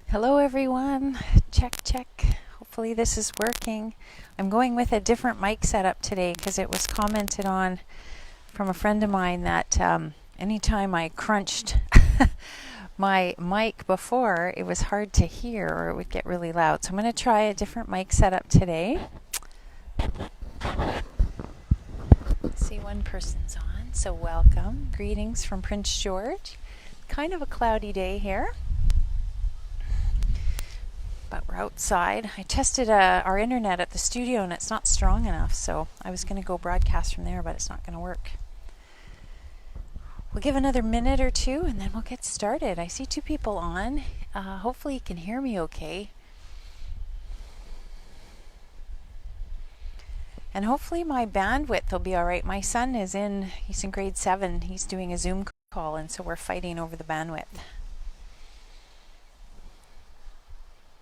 Hello everyone. Check. Hopefully this is working. I'm going with a different mic setup today because it was commented on from a friend of mine that anytime I crunched my mic before, it was hard to hear or it would get really loud. So I'm going to try a different mic setup today. See, one person's on, so welcome. Greetings from Prince George. Kind of a cloudy day here, but we're outside. I tested our internet at the studio and it's not strong enough, so I was going to go broadcast from there, but it's not going to work. We'll give another minute or two and then we'll get started. I see two people on. Hopefully you can hear me okay. And hopefully my bandwidth will be all right. My son he's in grade 7. He's doing a Zoom call, and so we're fighting over the bandwidth.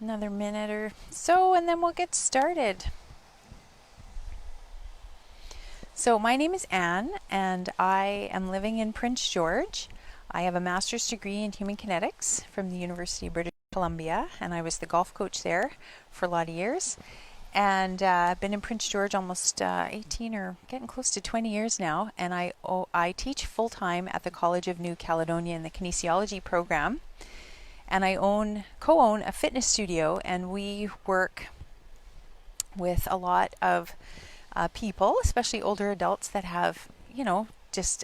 Another minute or so and then we'll get started. So my name is Anne and I am living in Prince George. I have a master's degree in human kinetics from the University of British Columbia, and I was the golf coach there for a lot of years. And I've been in Prince George almost 18 or getting close to 20 years now, and I teach full-time at the College of New Caledonia in the kinesiology program. And I co-own a fitness studio, and we work with a lot of people, especially older adults that have, just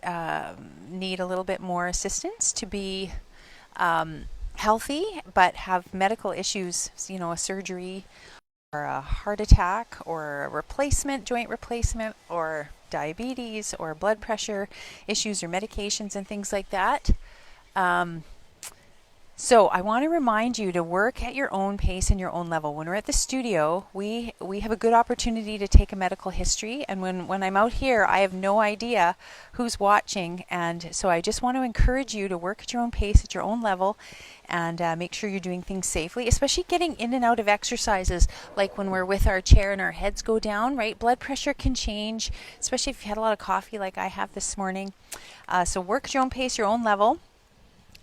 need a little bit more assistance to be healthy, but have medical issues, a surgery or a heart attack or a joint replacement, or diabetes or blood pressure issues or medications and things like that. So I want to remind you to work at your own pace and your own level. When we're at the studio, we have a good opportunity to take a medical history. And when I'm out here, I have no idea who's watching. And so I just want to encourage you to work at your own pace, at your own level, and make sure you're doing things safely, especially getting in and out of exercises, like when we're with our chair and our heads go down, right? Blood pressure can change, especially if you had a lot of coffee like I have this morning. So work at your own pace, your own level.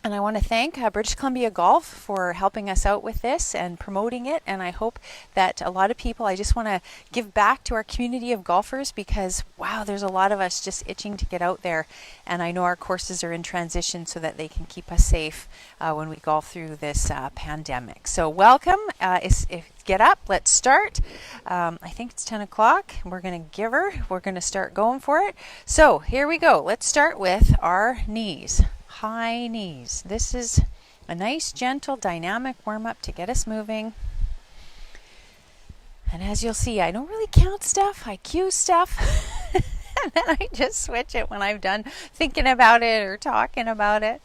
And I want to thank British Columbia Golf for helping us out with this and promoting it. And I hope that a lot of people, I just want to give back to our community of golfers because, wow, there's a lot of us just itching to get out there. And I know our courses are in transition so that they can keep us safe when we golf through this pandemic. So welcome. Get up. Let's start. I think it's 10 o'clock. We're going to give her. We're going to start going for it. So here we go. Let's start with our knees. High knees. This is a nice, gentle, dynamic warm-up to get us moving. And as you'll see, I don't really count stuff. I cue stuff. And then I just switch it when I'm done thinking about it or talking about it.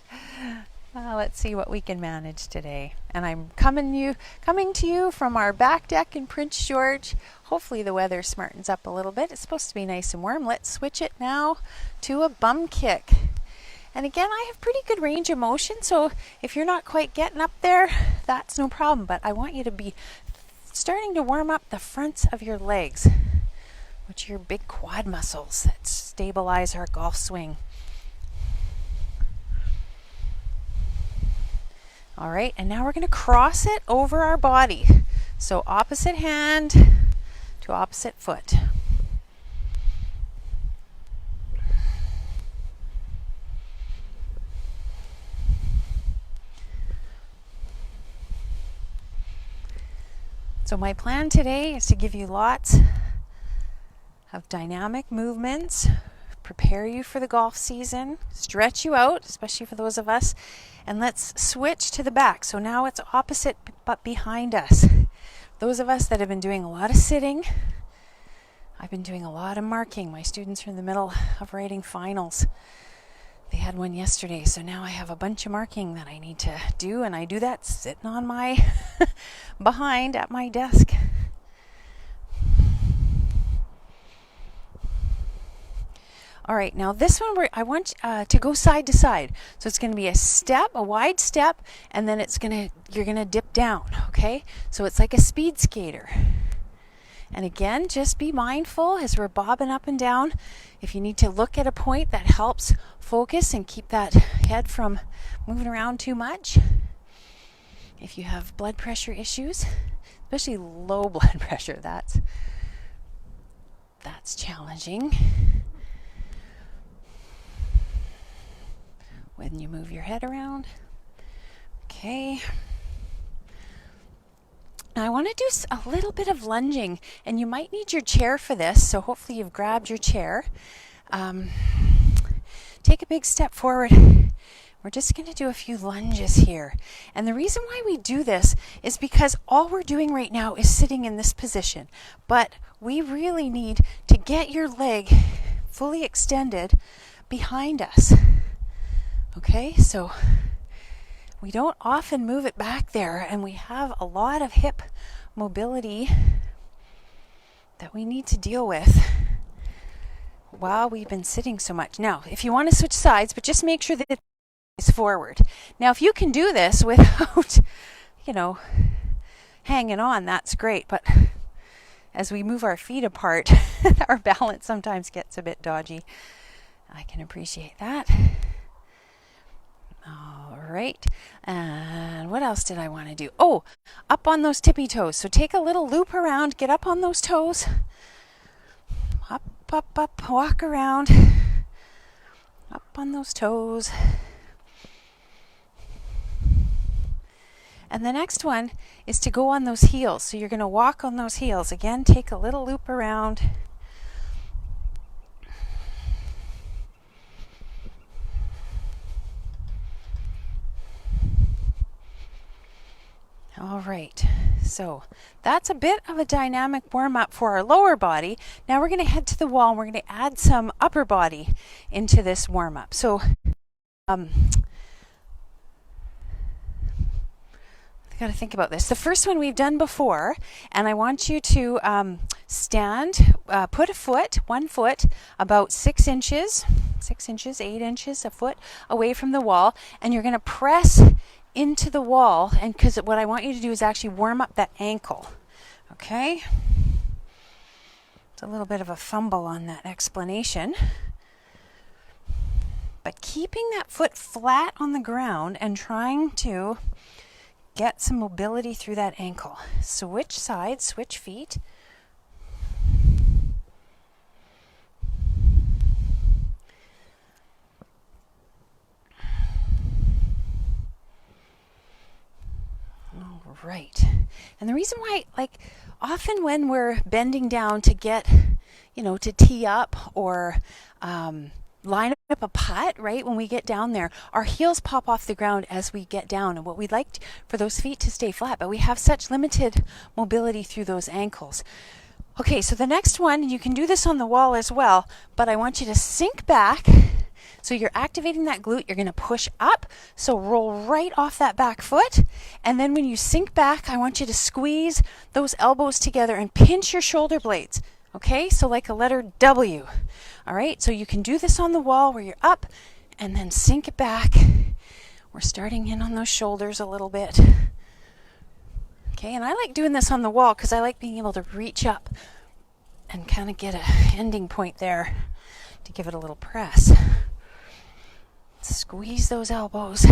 Let's see what we can manage today. And I'm coming to you from our back deck in Prince George. Hopefully the weather smartens up a little bit. It's supposed to be nice and warm. Let's switch it now to a bum kick. And again, I have pretty good range of motion, so if you're not quite getting up there, that's no problem. But I want you to be starting to warm up the fronts of your legs, which are your big quad muscles that stabilize our golf swing. All right, and now we're going to cross it over our body. So opposite hand to opposite foot. So my plan today is to give you lots of dynamic movements, prepare you for the golf season, stretch you out, especially for those of us, and let's switch to the back. So now it's opposite but behind us. Those of us that have been doing a lot of sitting, I've been doing a lot of marking. My students are in the middle of writing finals. They had one yesterday, so now I have a bunch of marking that I need to do, and I do that sitting on my behind at my desk. All right, now this one I want to go side to side. So it's going to be a wide step, and then you're going to dip down, okay? So it's like a speed skater. And again, just be mindful as we're bobbing up and down. If you need to look at a point, that helps focus and keep that head from moving around too much. If you have blood pressure issues, especially low blood pressure, that's challenging. When you move your head around. Okay. Now I want to do a little bit of lunging, and you might need your chair for this, so hopefully you've grabbed your chair. Take a big step forward. We're just going to do a few lunges here. And the reason why we do this is because all we're doing right now is sitting in this position. But we really need to get your leg fully extended behind us. Okay, so we don't often move it back there, and we have a lot of hip mobility that we need to deal with while we've been sitting so much. Now, if you want to switch sides, but just make sure that it's forward. Now, if you can do this without, hanging on, that's great. But as we move our feet apart, our balance sometimes gets a bit dodgy. I can appreciate that. All right. And what else did I want to do? Oh, up on those tippy toes. So take a little loop around, get up on those toes. Up, walk around. Up on those toes. And the next one is to go on those heels. So you're going to walk on those heels. Again, take a little loop around. All right, so that's a bit of a dynamic warm-up for our lower body. Now we're going to head to the wall and we're going to add some upper body into this warm-up. So I got to think about this. The first one we've done before, and I want you to stand, put one foot about 6 inches, 8 inches, a foot away from the wall, and you're going to press into the wall, and because what I want you to do is actually warm up that ankle. Okay? It's a little bit of a fumble on that explanation. But keeping that foot flat on the ground and trying to get some mobility through that ankle. Switch sides, switch feet. Right. And the reason why, often when we're bending down to get, to tee up or line up a putt, right, when we get down there, our heels pop off the ground as we get down. And what we'd like for those feet to stay flat, but we have such limited mobility through those ankles. Okay, so the next one, you can do this on the wall as well, but I want you to sink back. So you're activating that glute, you're going to push up, so roll right off that back foot, and then when you sink back, I want you to squeeze those elbows together and pinch your shoulder blades, okay? So like a letter W, all right? So you can do this on the wall where you're up, and then sink it back. We're starting in on those shoulders a little bit. Okay, and I like doing this on the wall because I like being able to reach up and kind of get a ending point there to give it a little press. Squeeze those elbows.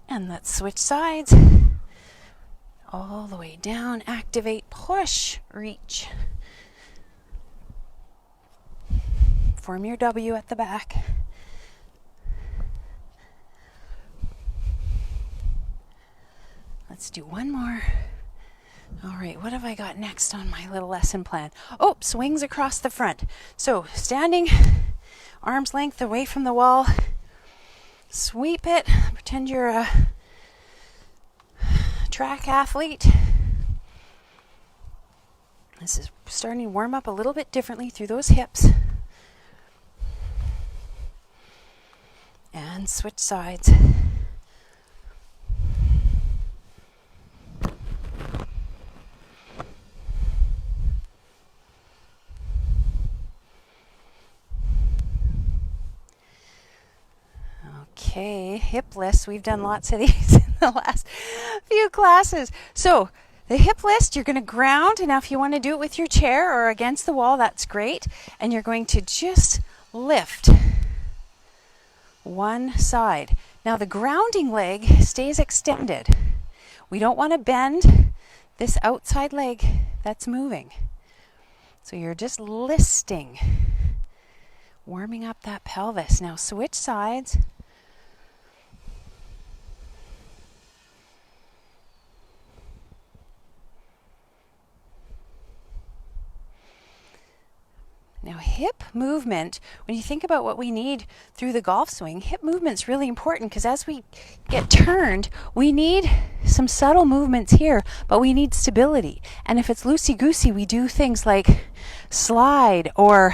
And let's switch sides. All the way down. Activate, push, reach. Form your W at the back. Let's do one more. All right, what have I got next on my little lesson plan? Oh, swings across the front. So standing, arm's length away from the wall. Sweep it. Pretend you're a track athlete. This is starting to warm up a little bit differently through those hips. And switch sides. Okay, hip lifts. We've done lots of these in the last few classes. So the hip lift, you're going to ground. And now if you want to do it with your chair or against the wall, that's great. And you're going to just lift one side. Now the grounding leg stays extended. We don't want to bend this outside leg that's moving. So you're just listing, warming up that pelvis. Now switch sides. Now hip movement, when you think about what we need through the golf swing, hip movement's really important because as we get turned, we need some subtle movements here, but we need stability. And if it's loosey-goosey, we do things like slide or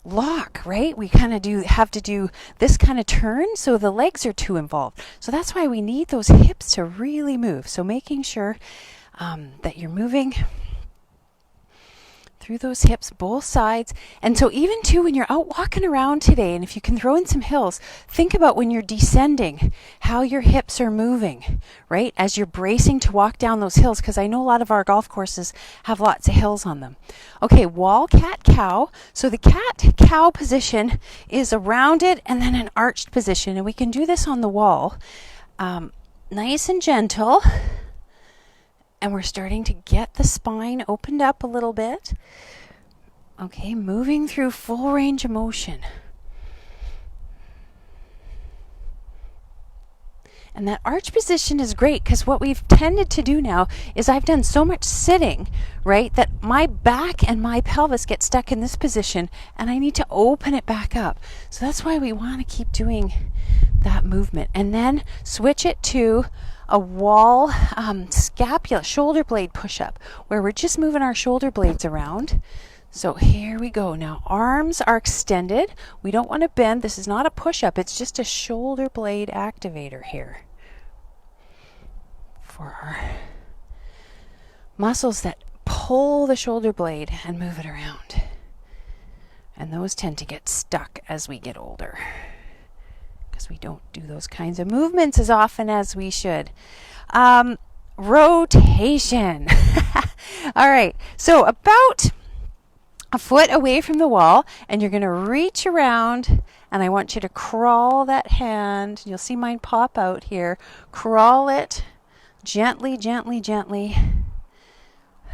lock, right? We kind of have to do this kind of turn, so the legs are too involved. So that's why we need those hips to really move. So making sure that you're moving through those hips, both sides. And so even too, when you're out walking around today, and if you can throw in some hills, think about when you're descending, how your hips are moving, right? As you're bracing to walk down those hills, because I know a lot of our golf courses have lots of hills on them. Okay, wall, cat, cow. So the cat, cow position is a rounded and then an arched position. And we can do this on the wall. Nice and gentle. And we're starting to get the spine opened up a little bit. Okay, moving through full range of motion. And that arch position is great because what we've tended to do now is I've done so much sitting, right, that my back and my pelvis get stuck in this position and I need to open it back up. So that's why we want to keep doing that movement. And then switch it to a wall scapula, shoulder blade push-up, where we're just moving our shoulder blades around. So here we go. Now arms are extended. We don't want to bend. This is not a push-up. It's just a shoulder blade activator here for our muscles that pull the shoulder blade and move it around. And those tend to get stuck as we get older, because we don't do those kinds of movements as often as we should. Rotation. All right, so about a foot away from the wall, and you're going to reach around, and I want you to crawl that hand. You'll see mine pop out here. Crawl it gently, gently, gently.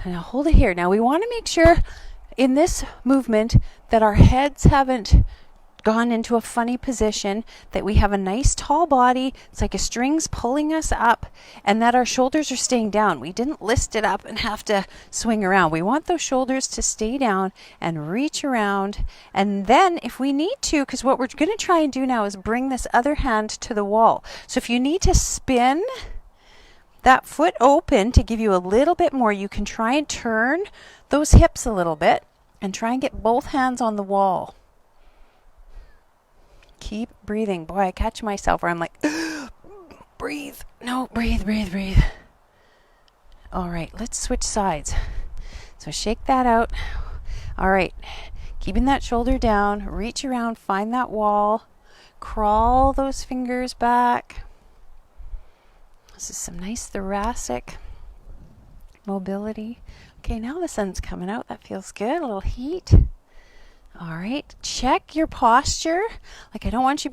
And I'll hold it here. Now we want to make sure in this movement that our heads haven't gone into a funny position, that we have a nice tall body, it's like a string's pulling us up, and that our shoulders are staying down. We didn't lift it up and have to swing around. We want those shoulders to stay down and reach around. And then if we need to, because what we're going to try and do now is bring this other hand to the wall. So if you need to spin that foot open to give you a little bit more, you can try and turn those hips a little bit and try and get both hands on the wall. Keep breathing. Boy, I catch myself where I'm like, breathe. No, breathe, breathe, breathe. All right, let's switch sides. So shake that out. All right, keeping that shoulder down. Reach around, find that wall. Crawl those fingers back. This is some nice thoracic mobility. Okay, now the sun's coming out. That feels good. A little heat. All right, check your posture. Like, I don't want you,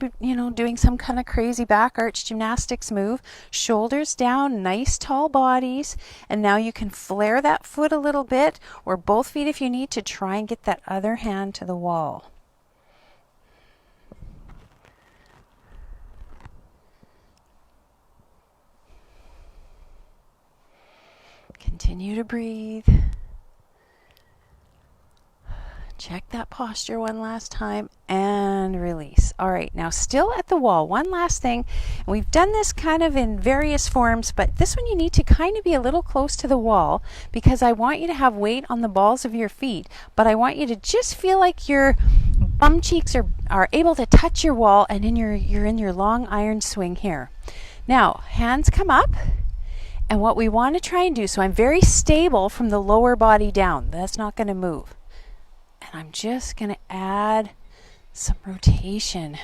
doing some kind of crazy back arch gymnastics move. Shoulders down, nice tall bodies. And now you can flare that foot a little bit, or both feet if you need to, try and get that other hand to the wall. Continue to breathe. Check that posture one last time and release. All right, now still at the wall. One last thing. And we've done this kind of in various forms, but this one you need to kind of be a little close to the wall, because I want you to have weight on the balls of your feet, but I want you to just feel like your bum cheeks are able to touch your wall, and you're in your long iron swing here. Now, hands come up. And what we want to try and do, so I'm very stable from the lower body down. That's not going to move. And I'm just going to add some rotation.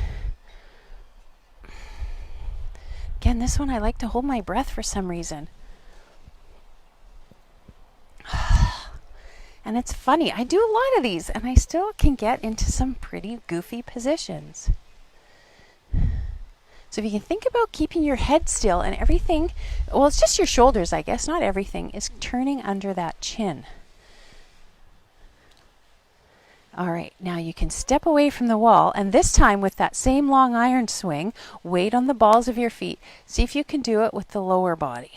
Again, this one I like to hold my breath for some reason. And it's funny, I do a lot of these and I still can get into some pretty goofy positions. So if you can think about keeping your head still and everything, well, it's just your shoulders, I guess, not everything, is turning under that chin. All right, now you can step away from the wall, and this time with that same long iron swing, weight on the balls of your feet. See if you can do it with the lower body.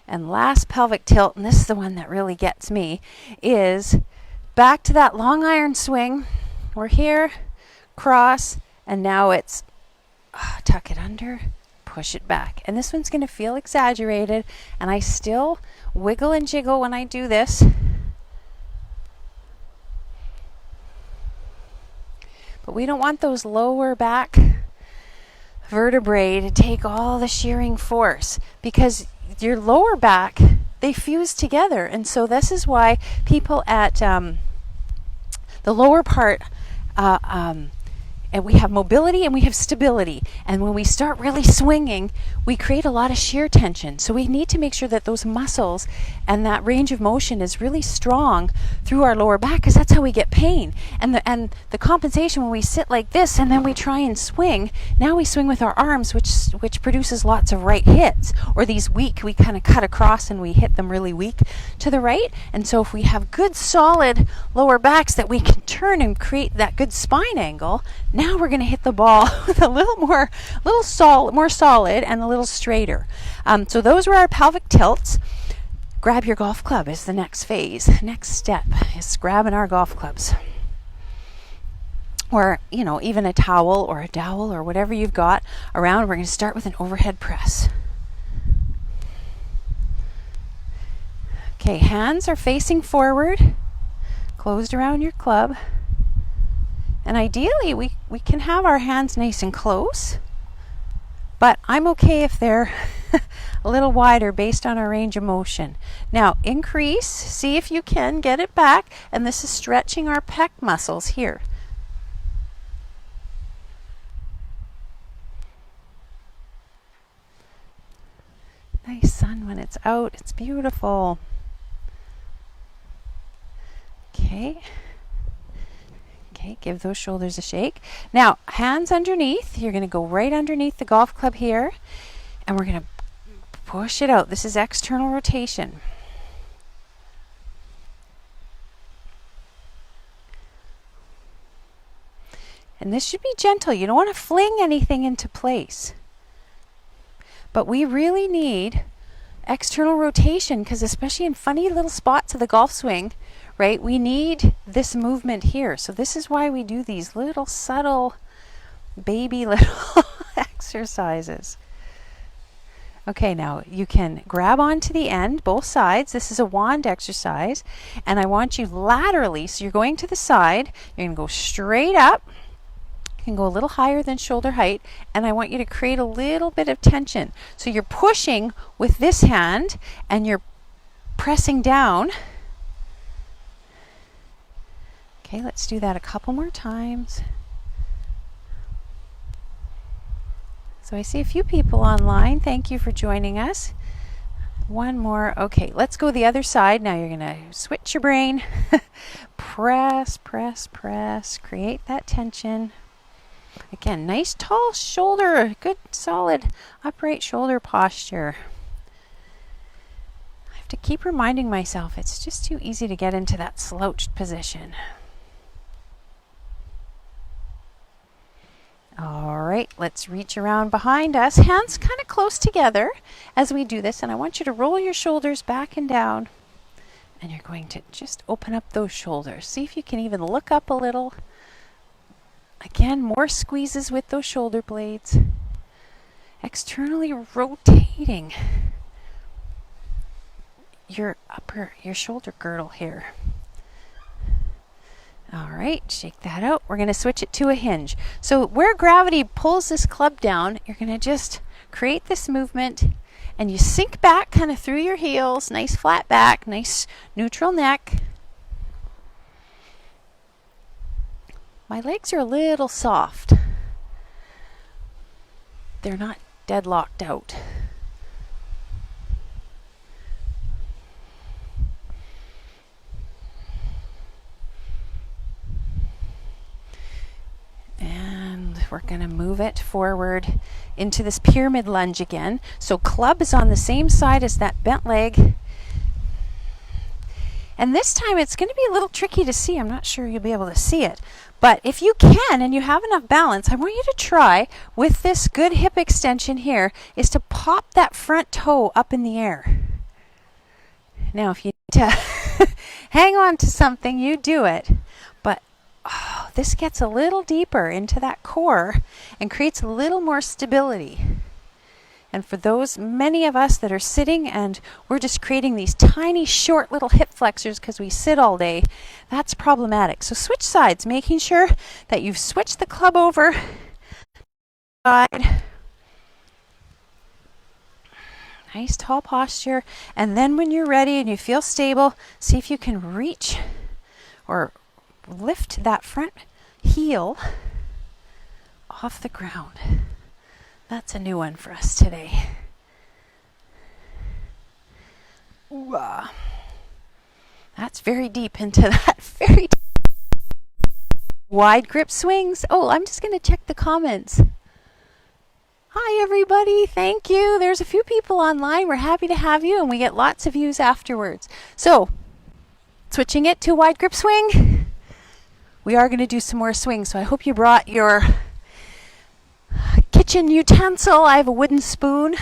And last pelvic tilt, and this is the one that really gets me, is back to that long iron swing. We're here, cross, and now it's tuck it under, push it back. And this one's going to feel exaggerated, and I still wiggle and jiggle when I do this. But we don't want those lower back vertebrae to take all the shearing force, because your lower back, they fuse together. And so this is why people at the lower part, and we have mobility and we have stability. And when we start really swinging, we create a lot of shear tension. So we need to make sure that those muscles and that range of motion is really strong through our lower back, because that's how we get pain. And the compensation when we sit like this and then we try and swing, now we swing with our arms, which produces lots of right hits, or these weak, we kind of cut across and we hit them really weak to the right. And so if we have good solid lower backs that we can turn and create that good spine angle, now we're going to hit the ball with a little more solid and a little straighter. So those were our pelvic tilts. Grab your golf club is the next phase. Next step is grabbing our golf clubs. Or, even a towel or a dowel or whatever you've got around. We're going to start with an overhead press. Okay, hands are facing forward, closed around your club. And ideally, we can have our hands nice and close, but I'm okay if they're a little wider based on our range of motion. Now, increase, see if you can get it back, and this is stretching our pec muscles here. Nice sun when it's out, it's beautiful. Okay. Okay, give those shoulders a shake. Now, hands underneath. You're going to go right underneath the golf club here, and we're going to push it out. This is external rotation. And this should be gentle. You don't want to fling anything into place. But we really need external rotation, because especially in funny little spots of the golf swing, right, we need this movement here. So this is why we do these little subtle baby little exercises. Okay, now you can grab onto the end, both sides. This is a wand exercise, and I want you laterally, so you're going to the side, you're going to go straight up. You can go a little higher than shoulder height, and I want you to create a little bit of tension. So you're pushing with this hand and you're pressing down. Okay, let's do that a couple more times. So I see a few people online. Thank you for joining us. One more. Okay, let's go the other side. Now you're going to switch your brain. Press, press, press. Create that tension. Again, nice tall shoulder. Good solid upright shoulder posture. I have to keep reminding myself it's just too easy to get into that slouched position. All right, let's reach around behind us. Hands kind of close together as we do this, and I want you to roll your shoulders back and down. And you're going to just open up those shoulders. See if you can even look up a little. Again, more squeezes with those shoulder blades. Externally rotating your shoulder girdle here. All right, shake that out. We're going to switch it to a hinge. So where gravity pulls this club down, you're going to just create this movement, and you sink back kind of through your heels. Nice flat back, nice neutral neck. My legs are a little soft. They're not deadlocked out. we're going to move it forward into this pyramid lunge again. So club is on the same side as that bent leg. And this time it's going to be a little tricky to see. I'm not sure you'll be able to see it. But if you can and you have enough balance, I want you to try with this good hip extension here is to pop that front toe up in the air. Now if you need to hang on to something, you do it. But this gets a little deeper into that core and creates a little more stability. And for those, many of us that are sitting and we're just creating these tiny, short little hip flexors because we sit all day, that's problematic. So switch sides, making sure that you've switched the club over. Side. Nice tall posture. And then when you're ready and you feel stable, see if you can reach or lift that front heel off the ground. That's a new one for us today. Ooh, that's very deep into that very deep. Wide grip swings. Oh, I'm just going to check the comments. Hi, everybody. Thank you. There's a few people online. We're happy to have you, and we get lots of views afterwards. So, switching it to wide grip swing. We are going to do some more swings, so I hope you brought your kitchen utensil. I have a wooden spoon.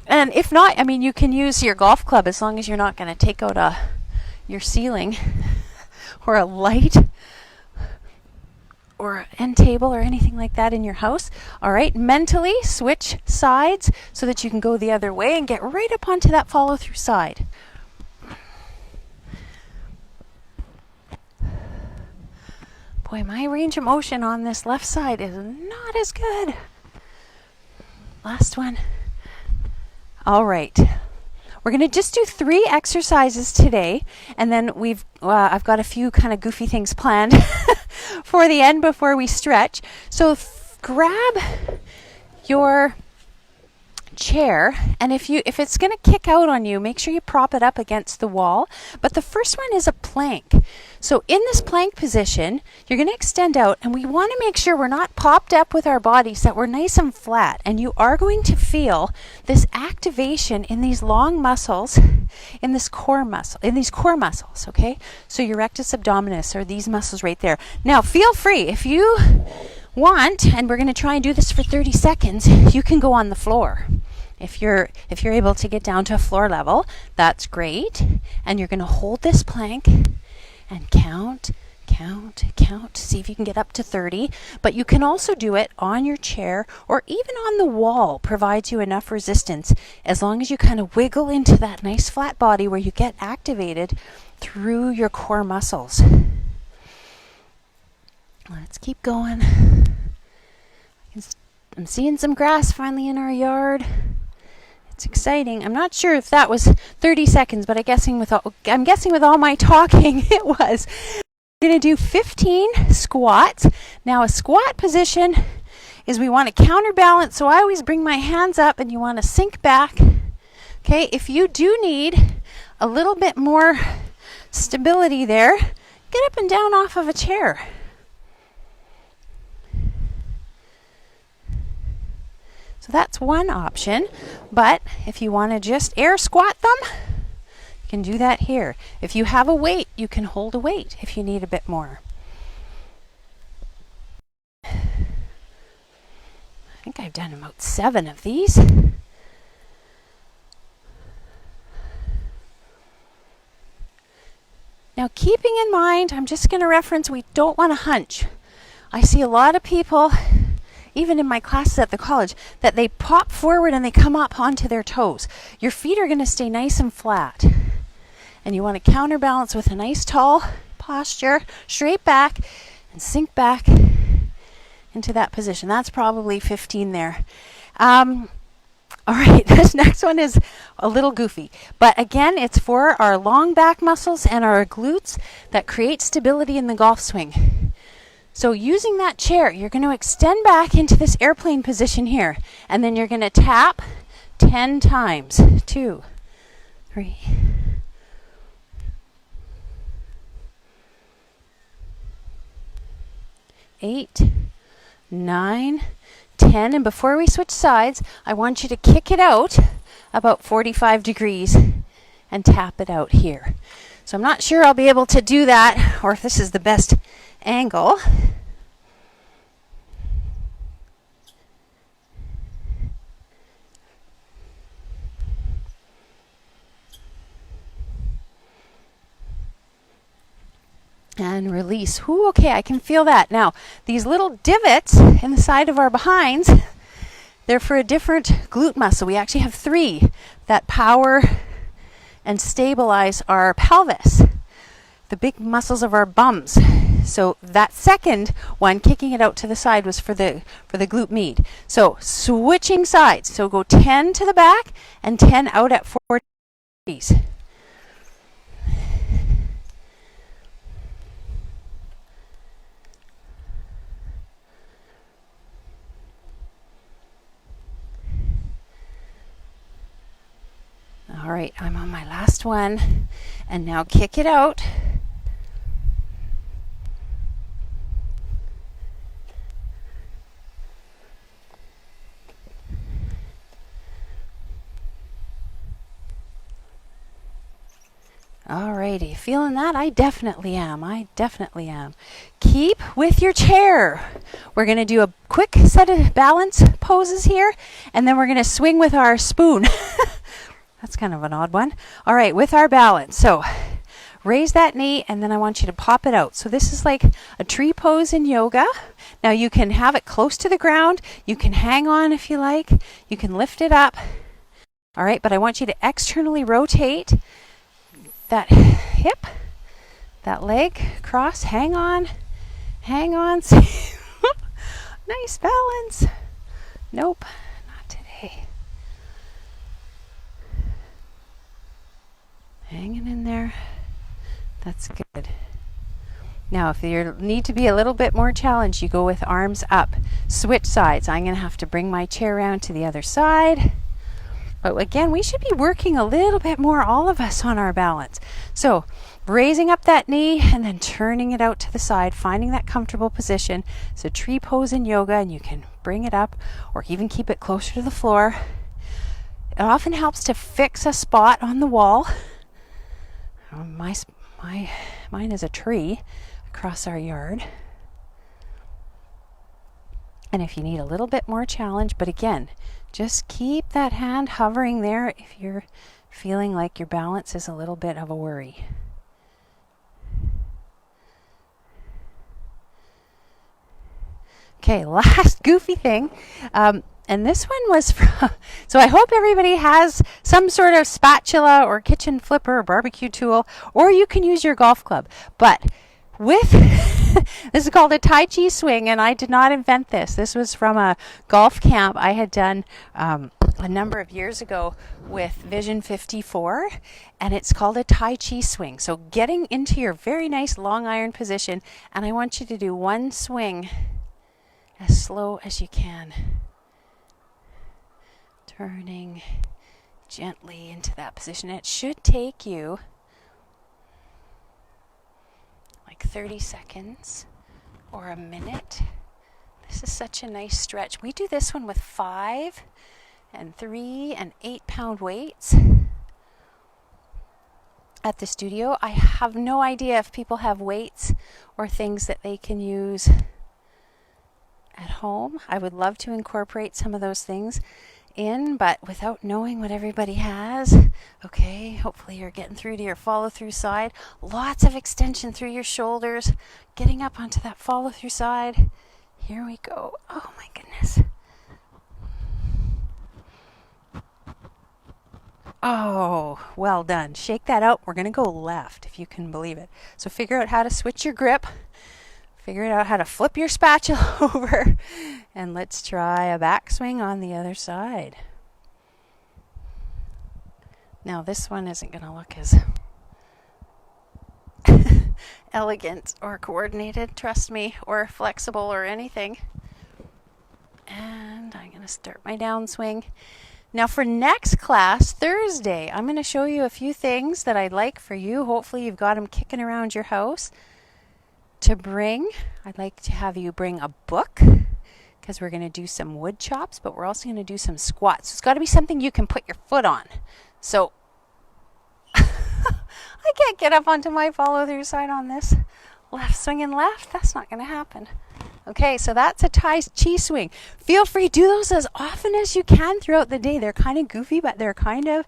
And if not, I mean, you can use your golf club as long as you're not going to take out your ceiling or a light or an end table or anything like that in your house. All right, mentally switch sides so that you can go the other way and get right up onto that follow through side. Boy, my range of motion on this left side is not as good. Last one. All right. We're going to just do 3 exercises today, and then I've got a few kind of goofy things planned for the end before we stretch. So grab your chair, and if it's going to kick out on you, make sure you prop it up against the wall. But the first one is a plank. So in this plank position, you're going to extend out, and we want to make sure we're not popped up with our bodies, that we're nice and flat. And you are going to feel this activation in these long muscles, in these core muscles, okay? So your rectus abdominis, or these muscles right there. Now feel free, if you want, and we're going to try and do this for 30 seconds, you can go on the floor. If you're able to get down to a floor level, that's great. And you're going to hold this plank and count, see if you can get up to 30. But you can also do it on your chair or even on the wall, provides you enough resistance, as long as you kind of wiggle into that nice flat body where you get activated through your core muscles. Let's keep going. I'm seeing some grass finally in our yard. It's exciting. I'm not sure if that was 30 seconds, but I'm guessing with all my talking, it was. We're going to do 15 squats. Now, a squat position is we want to counterbalance, so I always bring my hands up and you want to sink back. Okay, if you do need a little bit more stability there, get up and down off of a chair. So that's one option, but if you want to just air squat them, you can do that here. If you have a weight, you can hold a weight if you need a bit more. I think I've done about 7 of these. Now, keeping in mind, I'm just going to reference, we don't want to hunch. I see a lot of people, even in my classes at the college, that they pop forward and they come up onto their toes. Your feet are going to stay nice and flat. And you want to counterbalance with a nice tall posture, straight back, and sink back into that position. That's probably 15 there. All right, this next one is a little goofy. But again, it's for our long back muscles and our glutes that create stability in the golf swing. So using that chair, you're going to extend back into this airplane position here. And then you're going to tap 10 times. 2, 3, 8, 9, 10. And before we switch sides, I want you to kick it out about 45 degrees and tap it out here. So I'm not sure I'll be able to do that or if this is the best angle. And release. Ooh, okay, I can feel that. Now, these little divots in the side of our behinds, they're for a different glute muscle. We actually have 3 that power and stabilize our pelvis, the big muscles of our bums. So that second one, kicking it out to the side, was for the glute med. So switching sides. So go 10 to the back and 10 out at 40 degrees. All right, I'm on my last one, and now kick it out. Alrighty, feeling that? I definitely am. Keep with your chair. We're going to do a quick set of balance poses here, and then we're going to swing with our spoon. That's kind of an odd one. All right, with our balance. So raise that knee, and then I want you to pop it out. So this is like a tree pose in yoga. Now you can have it close to the ground. You can hang on if you like. You can lift it up. All right, but I want you to externally rotate that hip, that leg, cross, hang on. Nice balance. Nope, not today. Hanging in there. That's good. Now, if you need to be a little bit more challenged, you go with arms up. Switch sides. I'm going to have to bring my chair around to the other side. But again, we should be working a little bit more, all of us, on our balance. So raising up that knee and then turning it out to the side, finding that comfortable position. So tree pose in yoga, and you can bring it up or even keep it closer to the floor. It often helps to fix a spot on the wall. Mine is a tree across our yard. And if you need a little bit more challenge, but again, just keep that hand hovering there if you're feeling like your balance is a little bit of a worry. Okay, last goofy thing. And this one was from, so I hope everybody has some sort of spatula or kitchen flipper or barbecue tool, or you can use your golf club. But with, this is called a Tai Chi swing, and I did not invent this. This was from a golf camp I had done a number of years ago with Vision 54, and it's called a Tai Chi swing. So getting into your very nice long iron position, and I want you to do one swing as slow as you can. Turning gently into that position. It should take you like 30 seconds or a minute. This is such a nice stretch. We do this one with 5 and 3 and 8 pound weights at the studio. I have no idea if people have weights or things that they can use at home. I would love to incorporate some of those things in, but without knowing what everybody has. Okay, hopefully you're getting through to your follow through side. Lots of extension through your shoulders, getting up onto that follow through side. Here we go. Oh my goodness. Oh, well done. Shake that out. We're going to go left, if you can believe it. So figure out how to switch your grip. Figure out how to flip your spatula over, and let's try a backswing on the other side. Now this one isn't going to look as elegant or coordinated, trust me, or flexible or anything. And I'm going to start my downswing. Now for next class, Thursday, I'm going to show you a few things that I'd like for you. Hopefully you've got them kicking around your house to bring. I'd like to have you bring a book because we're going to do some wood chops, but we're also going to do some squats. So it's got to be something you can put your foot on. So I can't get up onto my follow through side on this. Left swinging left, that's not going to happen. Okay, so that's a Tai Chi swing. Feel free to do those as often as you can throughout the day. They're kind of goofy, but they're kind of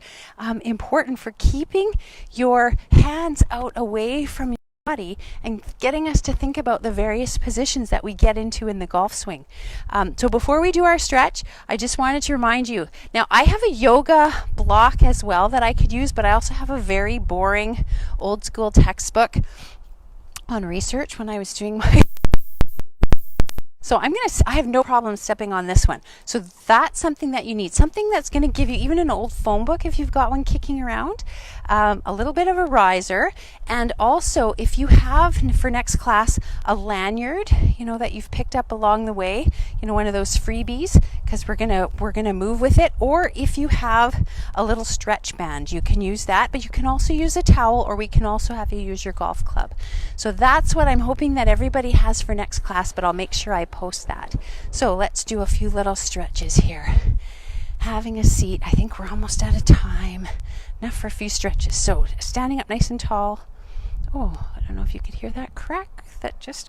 important for keeping your hands out away from your body and getting us to think about the various positions that we get into in the golf swing. So before we do our stretch, I just wanted to remind you, now I have a yoga block as well that I could use, but I also have a very boring old school textbook on research when I was doing my so I have no problem stepping on this one. So that's something that you need. Something that's going to give you, even an old phone book if you've got one kicking around, a little bit of a riser. And also if you have for next class a lanyard, that you've picked up along the way, one of those freebies, because we're gonna move with it. Or if you have a little stretch band, you can use that, but you can also use a towel, or we can also have you use your golf club. So that's what I'm hoping that everybody has for next class, but I'll make sure I post that. So let's do a few little stretches here. Having a seat. I think we're almost out of time. Enough for a few stretches. So standing up nice and tall. Oh, I don't know if you could hear that crack that just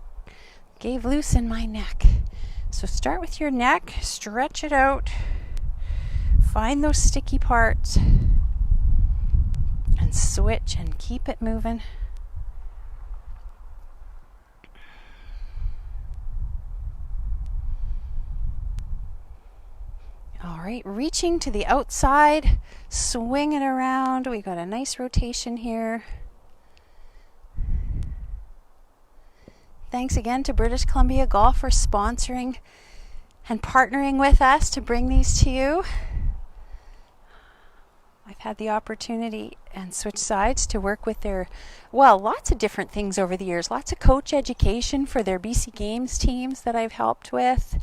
gave loose in my neck. So start with your neck, stretch it out, find those sticky parts, and switch and keep it moving. All right, reaching to the outside, swing it around. We got a nice rotation here. Thanks again to British Columbia Golf for sponsoring and partnering with us to bring these to you. I've had the opportunity and switch sides to work with lots of different things over the years. Lots of coach education for their BC Games teams that I've helped with.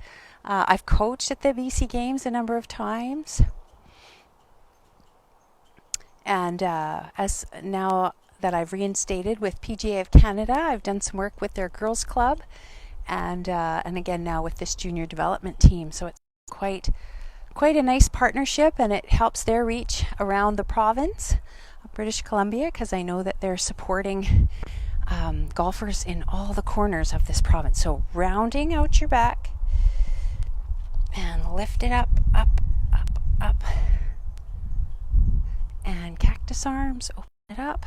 I've coached at the BC Games a number of times. And as now that I've reinstated with PGA of Canada, I've done some work with their girls club, and again now with this junior development team. So it's quite a nice partnership, and it helps their reach around the province of British Columbia, because I know that they're supporting golfers in all the corners of this province. So rounding out your back and lift it up, up, up, up, and cactus arms, open it up.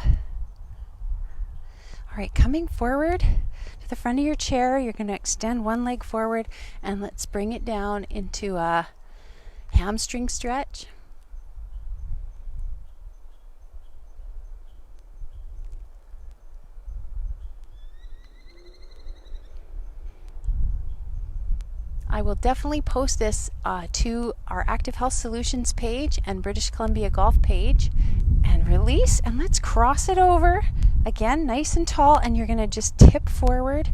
All right, coming forward to the front of your chair, you're going to extend one leg forward, and let's bring it down into a hamstring stretch. I will definitely post this to our Active Health Solutions page and British Columbia Golf page. And release, and let's cross it over. Again, nice and tall, and you're going to just tip forward.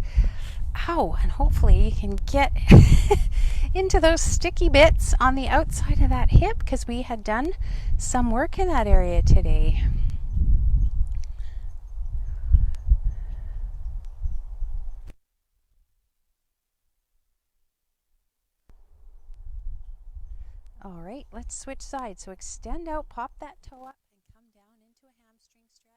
Ow, and hopefully you can get into those sticky bits on the outside of that hip, because we had done some work in that area today. All right, let's switch sides. So extend out, pop that toe up, and come down into a hamstring stretch.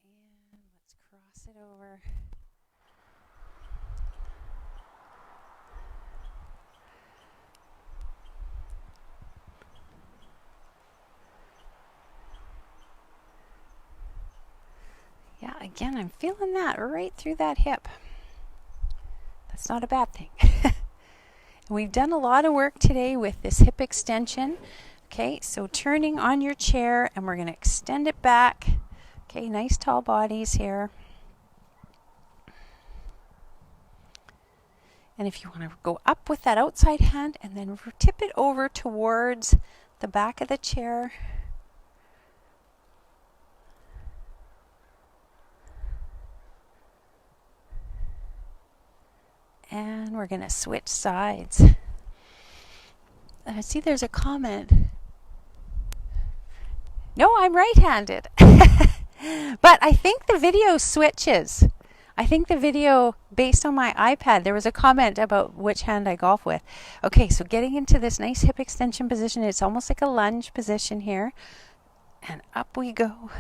And let's cross it over. Yeah, again, I'm feeling that right through that hip. That's not a bad thing. We've done a lot of work today with this hip extension. Okay, so turning on your chair, and we're going to extend it back. Okay, nice tall bodies here. And if you want to go up with that outside hand and then tip it over towards the back of the chair. And we're going to switch sides. See, there's a comment. No, I'm right-handed. But I think the video switches. I think the video, based on my iPad, there was a comment about which hand I golf with. Okay, so getting into this nice hip extension position. It's almost like a lunge position here. And up we go.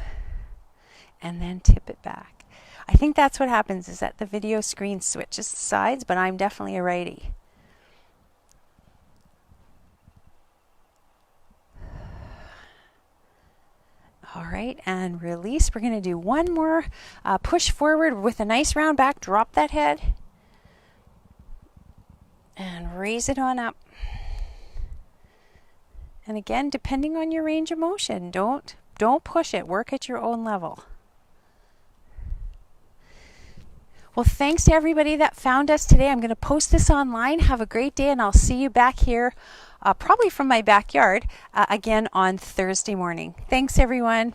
And then tip it back. I think that's what happens, is that the video screen switches the sides, but I'm definitely a righty. All right, and release. We're going to do one more push forward with a nice round back. Drop that head. And raise it on up. And again, depending on your range of motion, don't push it. Work at your own level. Well, thanks to everybody that found us today. I'm going to post this online. Have a great day, and I'll see you back here, probably from my backyard, again on Thursday morning. Thanks, everyone.